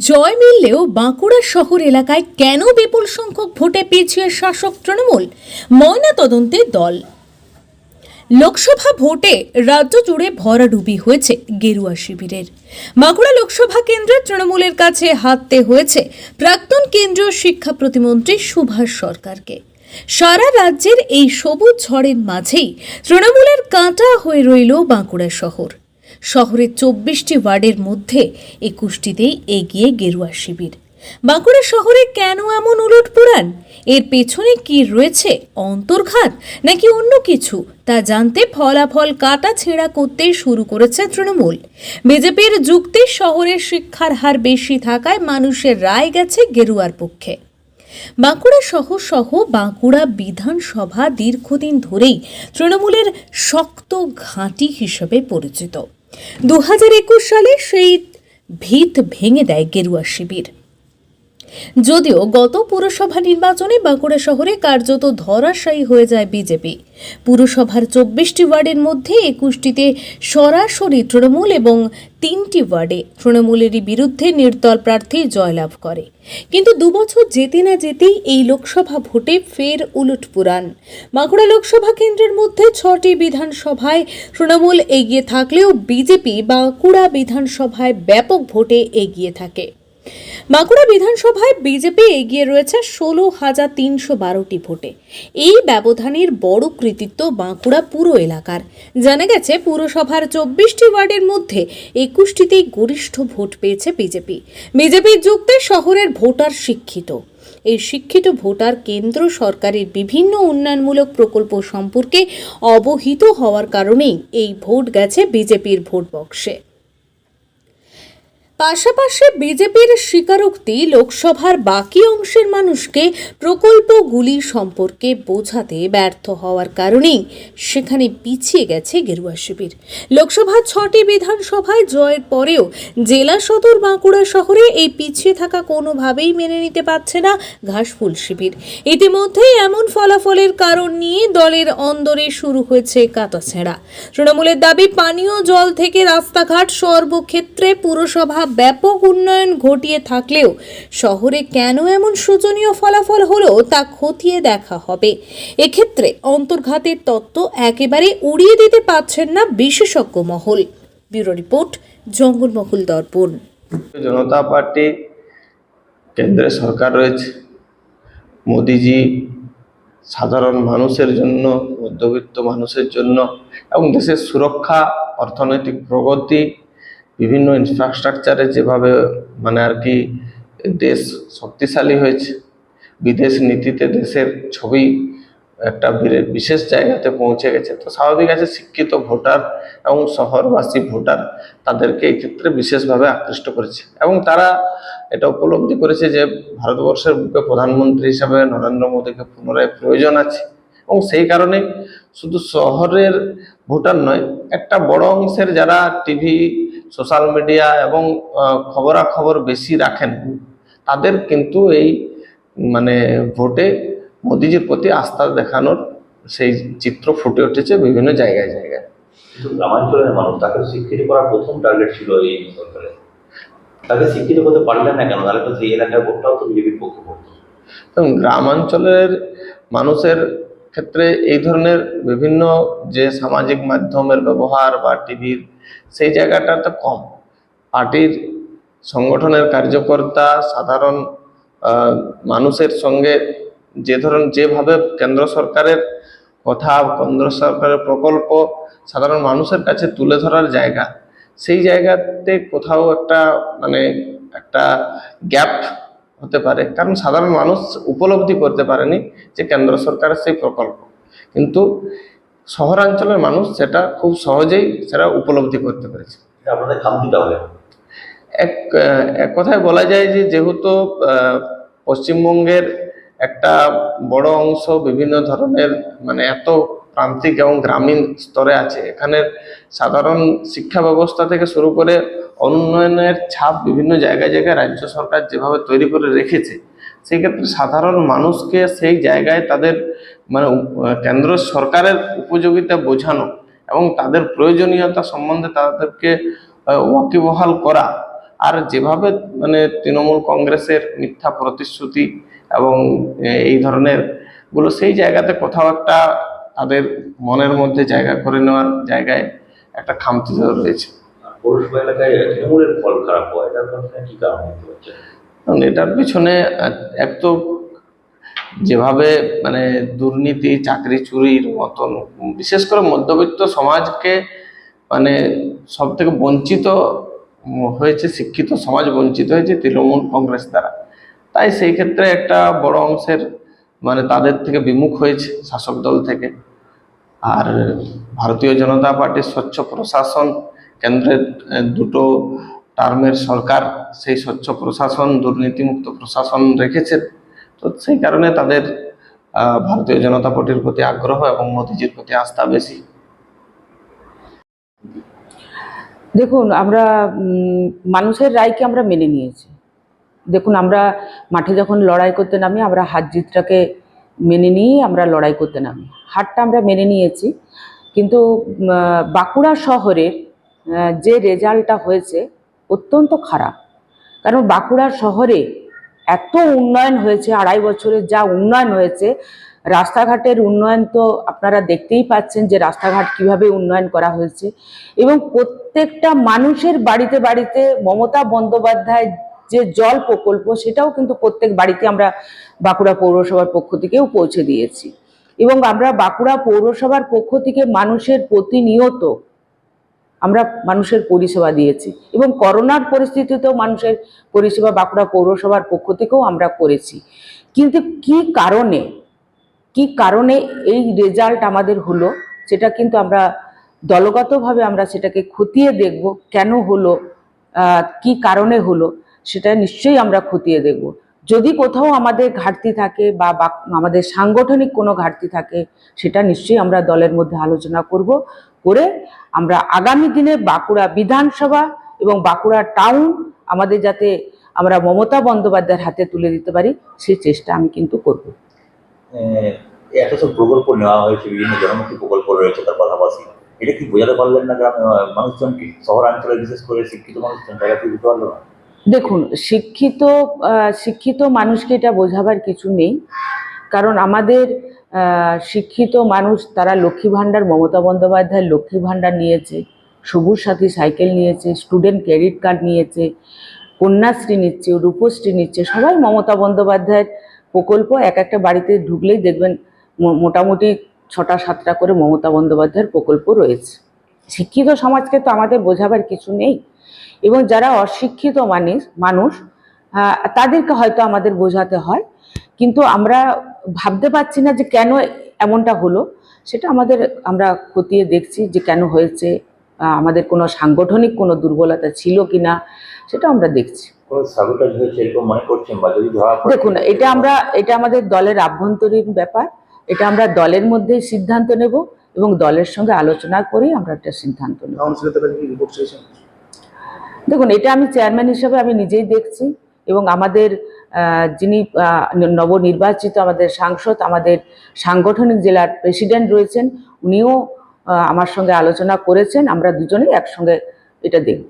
জয় মিললেও বাঁকুড়া শহর এলাকায় কেন বিপুল সংখ্যক ভোটে পিছিয়ে শাসক তৃণমূল? ময়নাতদন্তের দল। লোকসভা ভোটে রাজ্য জুড়ে ভরাডুবি হয়েছে গেরুয়া শিবিরের। বাঁকুড়া লোকসভা কেন্দ্রে তৃণমূলের কাছে হারতে হয়েছে প্রাক্তন কেন্দ্রীয় শিক্ষা প্রতিমন্ত্রী সুভাষ সরকারকে। সারা রাজ্যের এই সবুজ ঝড়ের মাঝেই তৃণমূলের কাঁটা হয়ে রইল বাঁকুড়া শহর। শহরের 24টি ওয়ার্ডের মধ্যে 21টিতেই এগিয়ে গেরুয়া শিবির। বাঁকুড়া শহরে কেন এমন উলটপুরাণ? এর পেছনে কি রয়েছে অন্তর্ঘাত নাকি অন্য কিছু, তা জানতে ফলাফল কাটা ছেঁড়া করতে শুরু করেছে তৃণমূল। বিজেপির যুক্তি, শহরের শিক্ষার হার বেশি থাকায় মানুষের রায় গেছে গেরুয়ার পক্ষে। বাঁকুড়া সহ বাঁকুড়া বিধানসভা দীর্ঘদিন ধরেই তৃণমূলের শক্ত ঘাঁটি হিসেবে পরিচিত। 2021 সালে সেই ভিত ভেঙে দেয় গেরুয়া শিবির। যদিও গত পুরসভা নির্বাচনে বাঁকুড়া শহরে কার্যত ধরাশায়ী হয়ে যায় বিজেপি। পুরসভার 24টি ওয়ার্ডের মধ্যে 21টিতে সরাসরি তৃণমূল এবং 3টি ওয়ার্ডে তৃণমূলেরই বিরুদ্ধে নির্দল প্রার্থী জয়লাভ করে। কিন্তু 2 বছর যেতে না যেতেই এই লোকসভা ভোটে ফের উলটপুরাণ। বাঁকুড়া লোকসভা কেন্দ্রের মধ্যে 6টি বিধানসভায় তৃণমূল এগিয়ে থাকলেও বিজেপি বাঁকুড়া বিধানসভায় ব্যাপক ভোটে এগিয়ে থাকে। বাঁকুড়া বিধানসভায় বিজেপি এগিয়ে রয়েছে 16,312টি ভোটে। এই ব্যবধানের বড় কৃতিত্ব বাঁকুড়া পুরো এলাকার। জানা গেছে পুরসভার 24টি ওয়ার্ডের মধ্যে 21টিতেই গরিষ্ঠ ভোট পেয়েছে বিজেপি। বিজেপির যুক্তি, শহরের ভোটার শিক্ষিত। এই শিক্ষিত ভোটার কেন্দ্র সরকারের বিভিন্ন উন্নয়নমূলক প্রকল্প সম্পর্কে অবহিত হওয়ার কারণেই এই ভোট গেছে বিজেপির ভোট বক্সে। পাশাপাশি বিজেপির স্বীকারোক্তি, লোকসভার বাকি অংশের মানুষকে প্রকল্পগুলি সম্পর্কে বোঝাতে ব্যর্থ হওয়ার কারণেই সেখানে পিছিয়ে গেছে গেরুয়া শিবির। লোকসভার 6টি বিধানসভায় জয়ের পরেও জেলা সদর বাঁকুড়া শহরে এই পিছিয়ে থাকা কোনোভাবেই মেনে নিতে পারছে না ঘাসফুল শিবির। ইতিমধ্যেই এমন ফলাফলের কারণ নিয়ে দলের অন্দরে শুরু হয়েছে কাটাছেঁড়া। তৃণমূলের দাবি, পানীয় জল থেকে রাস্তাঘাট সর্বক্ষেত্রে পুরসভা ব্যাপক উন্নয়ন ঘটিয়ে থাকলেও শহরে কেন এমন শোচনীয় ফলাফল হলো তা খতিয়ে দেখা হবে। এক্ষেত্রে অন্তর্ঘাতের তত্ত্ব একেবারে উড়িয়ে দিতে পারছেন না বিশেষজ্ঞ মহল। ব্যুরো রিপোর্ট, জঙ্গলমহল দর্পণ। জনতা পার্টি কেন্দ্রে সরকার রয়েছে। মোদিজি সাধারণ মানুষের জন্য, মধ্যবিত্ত মানুষের জন্য এবং দেশের সুরক্ষা, অর্থনৈতিক প্রগতি, বিভিন্ন ইনফ্রাস্ট্রাকচারে যেভাবে দেশ শক্তিশালী হয়েছে, বিদেশ নীতিতে দেশের ছবি একটা বিশেষ জায়গাতে পৌঁছে গেছে। তো স্বাভাবিক আছে শিক্ষিত ভোটার এবং শহরবাসী ভোটার তাদেরকে এই ক্ষেত্রে বিশেষভাবে আকৃষ্ট করেছে এবং তারা এটা উপলব্ধি করেছে যে ভারতবর্ষের বুকে প্রধানমন্ত্রী হিসাবে নরেন্দ্র মোদীকে পুনরায় প্রয়োজন আছে। এবং সেই কারণে শুধু শহরের ভোটার নয়, একটা বড় অংশের যারা টিভি, সোশ্যাল মিডিয়া এবং খবরাখবর বেশি রাখেন, তাদের কিন্তু এই ভোটে মোদিজির প্রতি আস্থা দেখানোর সেই চিত্র ফুটে উঠেছে বিভিন্ন জায়গায় জায়গায়। কিন্তু গ্রামাঞ্চলের মানুষ, তাকে শিক্ষিত করার প্রথম টার্গেট ছিল এই সরকারের। তাকে শিক্ষিত করতে পারলেন না কেন? তাহলে তো সেই এলাকার ভোটটাও তো বিজেপির পক্ষে পড়তো। গ্রামাঞ্চলের মানুষের ক্ষেত্রে এই ধরনের বিভিন্ন যে সামাজিক মাধ্যমের ব্যবহার বা টিভির, সেই জায়গাটা তো কম। পার্টির সংগঠনের কার্যকর্তা সাধারণ মানুষের সঙ্গে যেভাবে কেন্দ্র সরকারের কথা, কেন্দ্র সরকারের প্রকল্প সাধারণ মানুষের কাছে তুলে ধরার জায়গা, সেই জায়গাতে কোথাও একটা গ্যাপ হতে পারে। কারণ সাধারণ মানুষ উপলব্ধি করতে পারেনি যে কেন্দ্র সরকারের সেই প্রকল্প, কিন্তু শহরাঞ্চলের মানুষ সেটা খুব সহজেই সেটা উপলব্ধি করতে পেরেছে। আপনাদের খামতিটা হবে এক কথায় বলা যায় যে যেহেতু পশ্চিমবঙ্গের একটা বড় অংশ বিভিন্ন ধরনের এত প্রান্তিক এবং গ্রামীণ স্তরে আছে, এখানের সাধারণ শিক্ষা ব্যবস্থা থেকে শুরু করে উন্নয়নের ছাপ বিভিন্ন জায়গায় জায়গায় রাজ্য সরকার যেভাবে তৈরি করে রেখেছে, সেই ক্ষেত্রে সাধারণ মানুষকে সেই জায়গায় তাদের কেন্দ্র সরকারের উপযোগিতা বোঝানো এবং তাদের প্রয়োজনীয়তা সম্বন্ধে তাদেরকে ওয়াকিবহাল করা আর যেভাবে মানে তৃণমূল কংগ্রেসের মিথ্যা প্রতিশ্রুতি এবং এই ধরনের গুলো সেই জায়গাতে কোথাও একটা তাদের মনের মধ্যে জায়গা করে নেওয়ার জায়গায় একটা খামতি রয়েছে। পৌরসভা এলাকায় তৃণমূলের ফল খারাপ হয়, এটার কারণে কি কারণ হতে পারছে? কারণ এটার পিছনে এক তো যেভাবে মানে দুর্নীতি, চাকরি চুরির মতন বিশেষ করে মধ্যবিত্ত সমাজকে মানে সব থেকে বঞ্চিত হয়েছে, শিক্ষিত সমাজ বঞ্চিত হয়েছে তৃণমূল কংগ্রেস দ্বারা। তাই সেই ক্ষেত্রে একটা বড় অংশের মানে তাদের থেকে বিমুখ হয়েছে শাসক দল থেকে। আর ভারতীয় জনতা পার্টির স্বচ্ছ প্রশাসন, কেন্দ্রের দুটো টার্মের সরকার সেই স্বচ্ছ প্রশাসন, দুর্নীতিমুক্ত প্রশাসন রেখেছে। তো সেই কারণে তাদের ভারতীয় জনতা পার্টির প্রতি আগ্রহ এবং মোদিজির প্রতি আস্থা বেশি। দেখুন, আমরা মানুষের রায়কে আমরা মেনে নিয়েছি। দেখুন, আমরা মাঠে যখন লড়াই করতে নামি, আমরা হার জিতটাকে মেনে নিয়েই আমরা লড়াই করতে নামি। হারটা আমরা মেনে নিয়েছি, কিন্তু বাঁকুড়া শহরের যে রেজাল্টটা হয়েছে অত্যন্ত খারাপ। কারণ বাঁকুড়া শহরে এত উন্নয়ন হয়েছে, 2.5 বছরে যা উন্নয়ন হয়েছে, রাস্তাঘাটের উন্নয়ন তো আপনারা দেখতেই পাচ্ছেন যে রাস্তাঘাট কিভাবে উন্নয়ন করা হয়েছে। এবং প্রত্যেকটা মানুষের বাড়িতে বাড়িতে মমতা বন্দ্যোপাধ্যায় যে জল প্রকল্প, সেটাও কিন্তু প্রত্যেক বাড়িতে আমরা বাঁকুড়া পৌরসভার পক্ষ থেকেও পৌঁছে দিয়েছি। এবং আমরা বাঁকুড়া পৌরসভার পক্ষ থেকে মানুষের প্রতিনিয়ত আমরা মানুষের পরিষেবা দিয়েছি, এবং করোনার পরিস্থিতিতেও মানুষের পরিষেবা বাঁকুড়া পৌরসভার পক্ষ থেকেও আমরা করেছি। কিন্তু কি কারণে এই রেজাল্ট আমাদের হলো, সেটা কিন্তু আমরা দলগতভাবে আমরা সেটাকে খতিয়ে দেখব, কেন হলো, কি কারণে হলো, সেটা নিশ্চয়ই আমরা খতিয়ে দেখব। যদি কোথাও আমাদের ঘাটতি থাকে বা আমাদের সাংগঠনিক কোনো ঘাটতি থাকে, সেটা নিশ্চয়ই আমরা দলের মধ্যে আলোচনা করে আমরা আগামী দিনে বাঁকুড়া বিধানসভা এবং বাঁকুড়া টাউন আমাদের যাতে আমরা মমতা বন্দ্যোপাধ্যায়ের হাতে তুলে দিতে পারি, সেই চেষ্টা আমি কিন্তু করব। এত সব প্রকল্প নেওয়া হয়েছে, বিভিন্ন জনমুখী প্রকল্প রয়েছে, তার পাশাপাশি এটা কি বোঝাতে পারলেন না গ্রামের মানুষজনকে? শহরাঞ্চলে বিশেষ করে শিক্ষিত মানুষজন জায়গাতে বুঝতে পারলো না? দেখুন, শিক্ষিত মানুষকে এটা বোঝাবার কিছু নেই। কারণ আমাদের শিক্ষিত মানুষ, তারা লক্ষ্মী ভাণ্ডার, মমতা বন্দ্যোপাধ্যায়ের লক্ষ্মী ভাণ্ডার নিয়েছে, সবুজ সাথী সাইকেল নিয়েছে, স্টুডেন্ট ক্রেডিট কার্ড নিয়েছে, কন্যাশ্রী নিচ্ছে, রূপশ্রী নিচ্ছে। সবাই মমতা বন্দ্যোপাধ্যায়ের প্রকল্প এক একটা বাড়িতে ঢুকলেই দেখবেন মোটামুটি 6টা-7টা করে মমতা বন্দ্যোপাধ্যায়ের প্রকল্প রয়েছে। শিক্ষিত সমাজকে তো আমাদের বোঝাবার কিছু নেই। এবং যারা অশিক্ষিত মানুষ তাদেরকে হয়তো আমাদের বোঝাতে হয়, কিন্তু আমরা ভাবতে পারছি না যে কেন এমনটা হলো। সেটা আমরা খতিয়ে দেখছি যে কেন হয়েছে, আমাদের কোনো সাংগঠনিক কোনো দুর্বলতা ছিল কিনা, সেটা আমরা দেখছি। সাবোটাজ হয়েছে এরকম মনে করছেন? বা যদি ধরা পড়ে, দেখুন, এটা আমাদের দলের আভ্যন্তরীণ ব্যাপার। এটা আমরা দলের মধ্যেই সিদ্ধান্ত নেব এবং দলের সঙ্গে আলোচনা করেই আমরা একটা সিদ্ধান্ত নেব। দেখুন, এটা আমি চেয়ারম্যান হিসেবে আমি নিজেই দেখছি, এবং আমাদের যিনি নবনির্বাচিত আমাদের সাংসদ, আমাদের সাংগঠনিক জেলার প্রেসিডেন্ট রয়েছেন, উনিও আমার সঙ্গে আলোচনা করেছেন। আমরা দুজনেই একসঙ্গে এটা দেখব।